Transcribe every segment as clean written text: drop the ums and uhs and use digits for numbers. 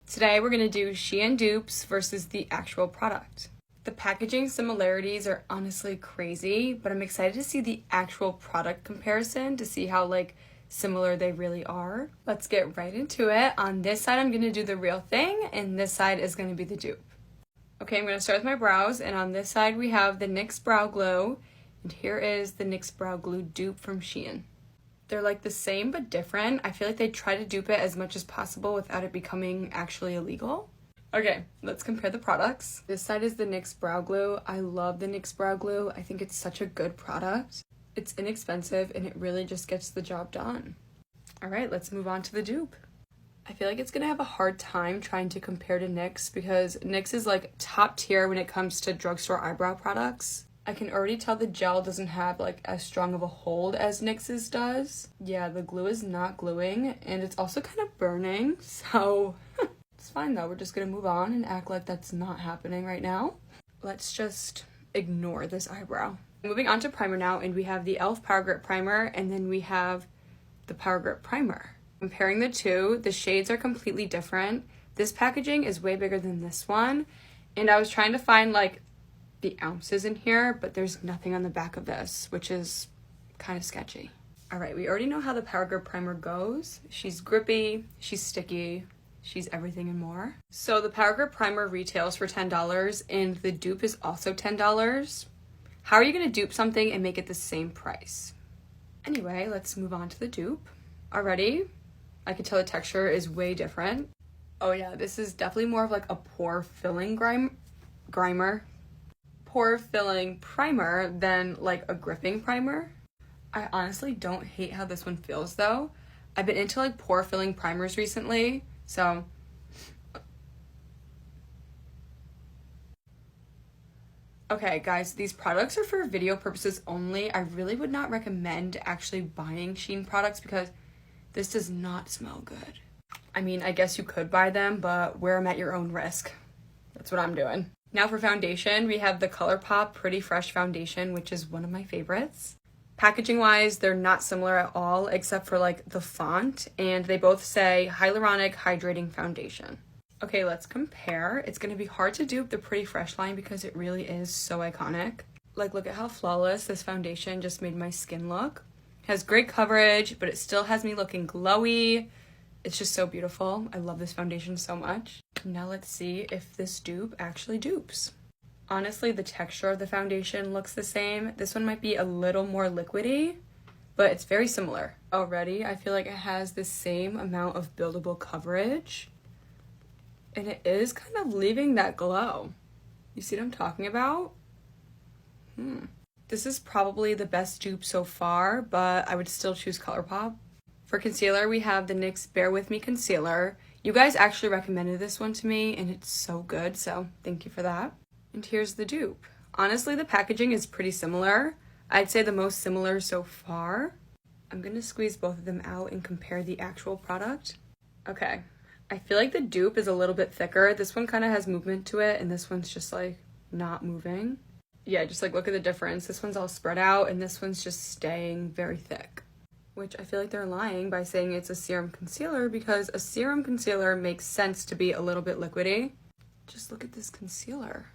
Today we're going to do Shein dupes versus the actual product. The packaging similarities are honestly crazy, but I'm excited to see the actual product comparison to see how similar they really are. Let's get right into it. On this side I'm going to do the real thing, and this side is going to be the dupe. Okay, I'm going to start with my brows, and on this side we have the NYX Brow Glue, and here is the NYX Brow Glue dupe from Shein. They're the same but different. I feel like they try to dupe it as much as possible without it becoming actually illegal. Okay, let's compare the products. This side is the NYX Brow Glue. I love the NYX Brow Glue. I think it's such a good product. It's inexpensive and it really just gets the job done. All right, let's move on to the dupe. I feel like it's gonna have a hard time trying to compare to NYX because NYX is top tier when it comes to drugstore eyebrow products. I can already tell the gel doesn't have as strong of a hold as NYX's does. Yeah, the glue is not gluing and it's also kind of burning, so it's fine though. We're just gonna move on and act like that's not happening right now. Let's just ignore this eyebrow. Moving on to primer now, and we have the e.l.f. Power Grip Primer and then we have the Power Grip Primer. Comparing the two, the shades are completely different. This packaging is way bigger than this one, and I was trying to find the ounces in here, but there's nothing on the back of this, which is kind of sketchy. All right, we already know how the Power Grip Primer goes. She's grippy, she's sticky, she's everything and more. So the Power Grip Primer retails for $10 and the dupe is also $10. How are you gonna dupe something and make it the same price? Anyway, let's move on to the dupe. Already, I can tell the texture is way different. Oh yeah, this is definitely more of a pore filling pore filling primer than a gripping primer. I honestly don't hate how this one feels though. I've been into pore filling primers recently, so okay guys, these products are for video purposes only. I really would not recommend actually buying Shein products because this does not smell good. I mean, I guess you could buy them, but wear them at your own risk. That's what I'm doing. Now for foundation, we have the ColourPop Pretty Fresh Foundation, which is one of my favorites. Packaging wise, they're not similar at all, except for the font, and they both say Hyaluronic Hydrating Foundation. Okay, let's compare. It's gonna be hard to dupe the Pretty Fresh line because it really is so iconic. Look at how flawless this foundation just made my skin look. It has great coverage, but it still has me looking glowy. It's just so beautiful. I love this foundation so much. Now let's see if this dupe actually dupes. Honestly, the texture of the foundation looks the same. This one might be a little more liquidy, but it's very similar. Already, I feel like it has the same amount of buildable coverage, and it is kind of leaving that glow. You see what I'm talking about? This is probably the best dupe so far, but I would still choose ColourPop. For concealer, we have the NYX Bare With Me Concealer. You guys actually recommended this one to me, and it's so good, so thank you for that. And here's the dupe. Honestly, the packaging is pretty similar. I'd say the most similar so far. I'm gonna squeeze both of them out and compare the actual product. Okay, I feel like the dupe is a little bit thicker. This one kind of has movement to it, and this one's just not moving. Yeah, just look at the difference. This one's all spread out, and this one's just staying very thick. Which I feel like they're lying by saying it's a serum concealer because a serum concealer makes sense to be a little bit liquidy. Just look at this concealer.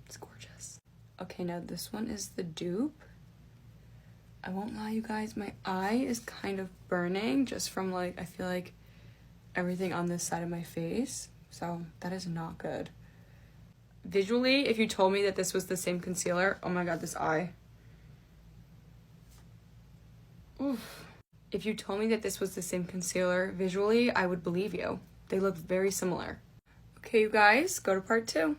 It's gorgeous. Okay, now this one is the dupe. I won't lie, you guys, my eye is kind of burning just from I feel like everything on this side of my face. So that is not good. Visually, if you told me that this was the same concealer, oh my god, this eye. Oof. If you told me that this was the same concealer visually, I would believe you. They look very similar. Okay, you guys, go to part 2.